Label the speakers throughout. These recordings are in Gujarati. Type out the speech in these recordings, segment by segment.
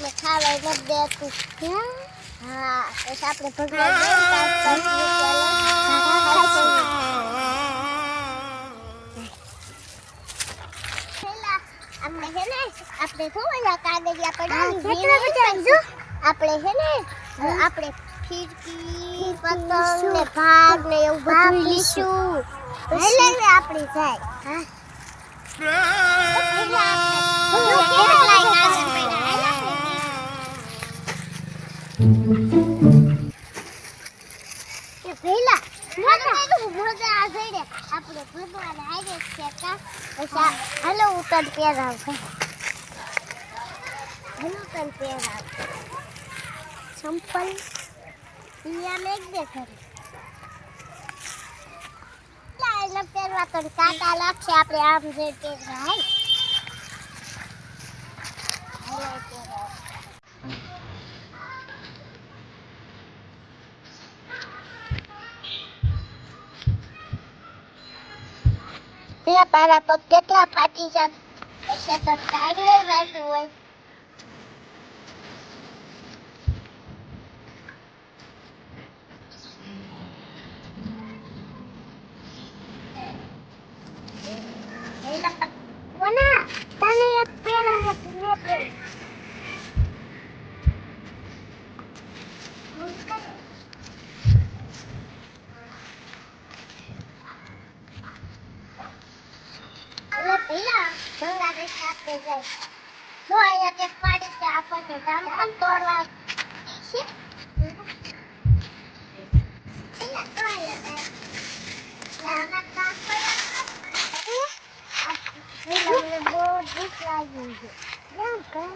Speaker 1: આપણે ખાવા નથી દેતું. હા બસ આપણે ભગવાન આપણે હે ને આપણે થોડા કાગળિયા પડાવી આપણે હે ને આપણે ખીડકી પતંગ ને ભાગ ને એવું બધું લીશું એટલે આપણે જાય. હા આપણે ભગવાન હારે છે કા હલો ઉતર પહેરાવ સંપલ અહીંયા મેં દે ખરી લાઈન પહેરવા તો કાકા લાગશે આપણે આમ જે પહેરવા હાય તારા પગ કેટલા ફાટી જાય એટલે તો ટાઈમે વાગ્યું હોય. કોના તને એક પેલા ને પેલા પેલા ગંગા દેખા આપે જાય જો અહીંયા કે પાડી છે આપણને કામ તોડવા છે પેલા તો અહીંયા નાના કામ પડ્યા મને બહુ દુઃખ લાગ્યું છે કેમ કામ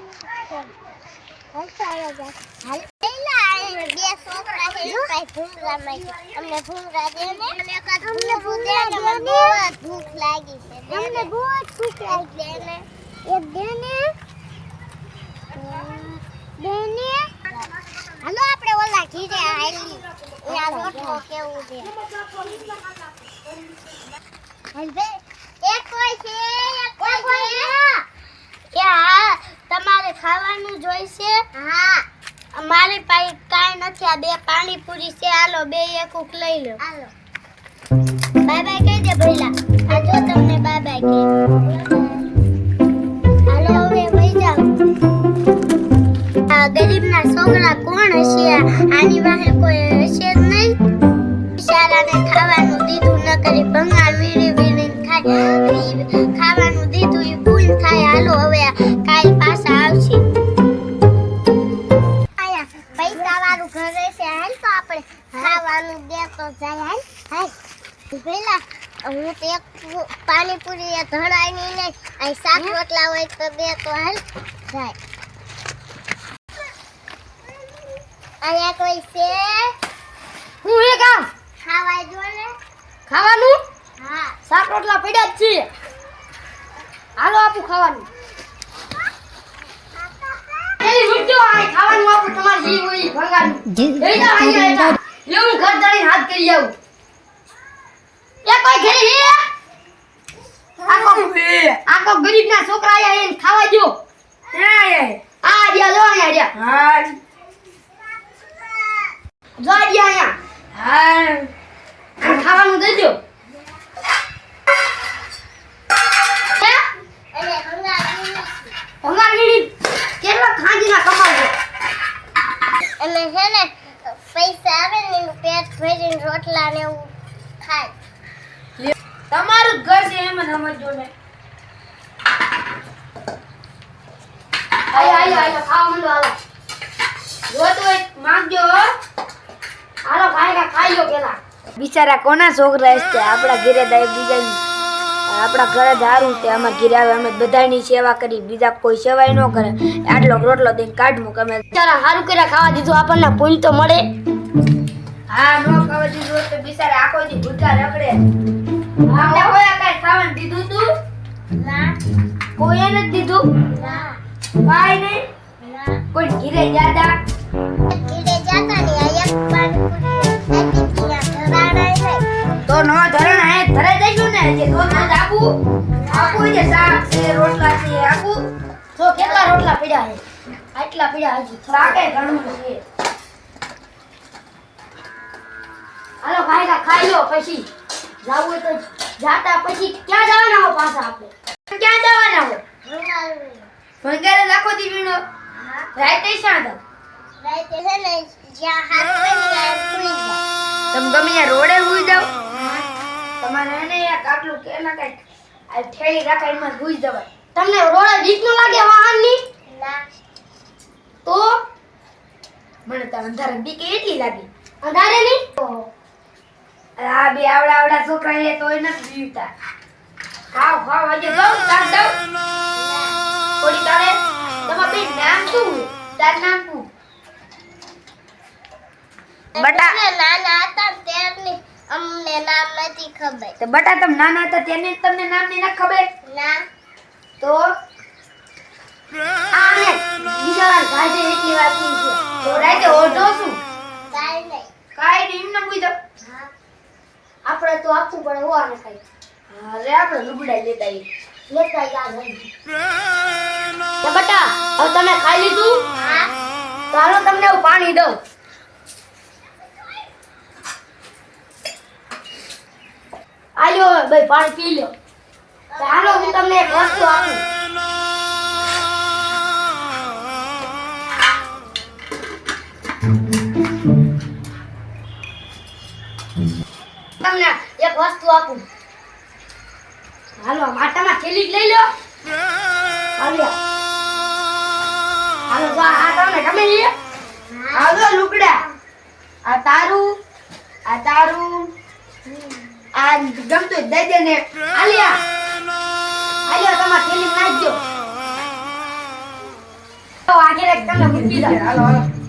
Speaker 1: હસાયા જાય હાલ પેલા બે છોકરા છે કઈ ભૂંગરા માં અમને ભૂંગરા દે ને અમને ભૂંગરા દે ને મને બહુ ભૂખ લાગી છે અમને બહુ ભૂખ લાગી છે એક દેને હાલો આપણે ઓલા ઘીરે આલી ત્યાં રોટલો કેવું છે હલવે એક કોઈ છે હા તમારે ખાવાનું જોઈશે. હા અમારી પાસે કાઈ નથી આ બે પાણીપુરી છે હાલો બે એક ઉક લઈ લો હાલો બાય બાય કહી દે ભઈલા આ જો તમને બાય બાય કહે હાલો હવે વઈ જાવ. આ ગરીબના છોકરા કોણ હશે આની વાહે કોઈ હશે જ નહીં બિચારાને ખાવાનું દીધું ન કરી ભંગાર વીણી વીણી ખાય ખાવાનું દીધું એ ભૂલ થાય હાલો હવે કાલ પાછા આવશે પૈસા વાળું ઘરે છે હાલ તો આપણે ખાવાનું દે તો જાય હાલ હાલ પેલા હું તો એક પાણીપુરી ધડાય નહીં અહીં શાક રોટલા હોય તો દે તો હાલ જાય. અહીંયા કોઈ છે
Speaker 2: હું એ કામ
Speaker 1: ખાવા જો ને
Speaker 2: ખાવાનું
Speaker 1: હા
Speaker 2: શાક રોટલા પડ્યા જ છે હાલો આપું ખાવાનું એલી મુજો આ ખાવાનું આપું તમાર જી હોય ભંગાનું લઈ જાવ અહીંયા લેવું ઘર દાડી હાથ કરી આવું એ કોઈ ઘરે હે આકો ગરીબના છોકરા આયા એને ખાવા દો આ રહ્યા લો અહીંયા હા જો અહીંયા હા ખાવાનું દેજો ભંગારની કેટલા ખાંજીના કમાવજો
Speaker 1: અને છે ને પૈસા આવે ને એનું પેટ ભરીને રોટલા ને એવું ખાય.
Speaker 2: તમારું ઘર છે એમ જ સમજો ને આયા ખાવા માંડો હાલો જો તો એક માંગજો હાલો ખાઈ લો પેલા બિચારા કોના છોકરા છે આપણા ઘરે દાય બીજા આપણા ઘરે જ હારું તે અમાર ઘરે આવે અમે બધાની સેવા કરી બીજા કોઈ સેવાય ન કરે આટલો રોટલો દઈને કાઢવું કે અમે બિચારા હારું કર્યા ખાવા દીધું આપણને પુણ્ય તો મળે. હા નો ખાવા દીધું તો બિચારા આખો દી ભૂખા રખડે અમને કોઈ કાઈ ખાવાનું દીધું તું
Speaker 1: ના
Speaker 2: કોઈ નથી દીધું
Speaker 1: ના
Speaker 2: કાઈ નહીં
Speaker 1: ના
Speaker 2: કોઈ ઘરે જાતા
Speaker 1: ઘીરે જાતા ને આ એક પાણીપુરી ધરાડાય છે
Speaker 2: તો નો ધરણ હે ધરાઈ જઈશું ને જે તો ન આપું જે શાક છે રોટલા છે આપું જો કેટલા રોટલા પડ્યા છે આટલા પડ્યા હજી લાગે ઘણું છે હાલો ખાઈ લો પછી જાવું હોય તો જાતા પછી ક્યાં જવાના હો પાછા આપણે ક્યાં જવાના હો ભંગારે લાખો દી વીણો રાતે શાંત
Speaker 1: રાતે છે ને જ્યાં હાથ પડી જાય ભૂલી જાય.
Speaker 2: તમે ગમે ત્યાં રોડે હુઈ જાવ તમારે એને એક આટલું કે ના કઈ આ ઠેલી રાખા એમાં હુઈ જવાય તમને રોડે બીક ન લાગે વાહનની
Speaker 1: ના
Speaker 2: તો મને તો અંધારે બીક એટલી લાગી અંધારે નહીં આ બે આવડા છોકરા એ તોય નથી જીવતા ખાવ આજે દઉં તાર દઉં થોડી તારે તમાર બેન નામ શું તાર નામ શું બટા
Speaker 1: અમે નાના હતા ત્યારની અમને નામ નથી ખબર.
Speaker 2: તો બટા તમે નાના હતા તેને તમને નામ ની ના ખબર
Speaker 1: ના
Speaker 2: તો આને બિચારા ગાજે એટલી વાત ની છે તો રાતે ઓઢો શું
Speaker 1: કાઈ નહીં.
Speaker 2: કાઈ નહીં એમને પૂછો
Speaker 1: હા
Speaker 2: આપણે તો આપવું પડે હોવાને કઈ અરે આપણે લુગડા લેતા યાદ રહી બટા હવે તમે ખાઈ લીધું
Speaker 1: હા
Speaker 2: તો હાલો તમને હું પાણી દઉં આલ્યો હવે ભાઈ પાણી પી લો તો હાલો હું તમને એક વસ્તુ આપું તમને એક વસ્તુ આપું હાલો માટામાં થેલી જ લઈ લો હાલો હાલો જા આ તમને ગમે છે હાલો લુગડા આ તારું આ ગમતું જ દઈ દે ને આલિયા આલિયા તમાર થેલી નાખજો તો આગળ એક તમને મૂકી દો હાલો હાલો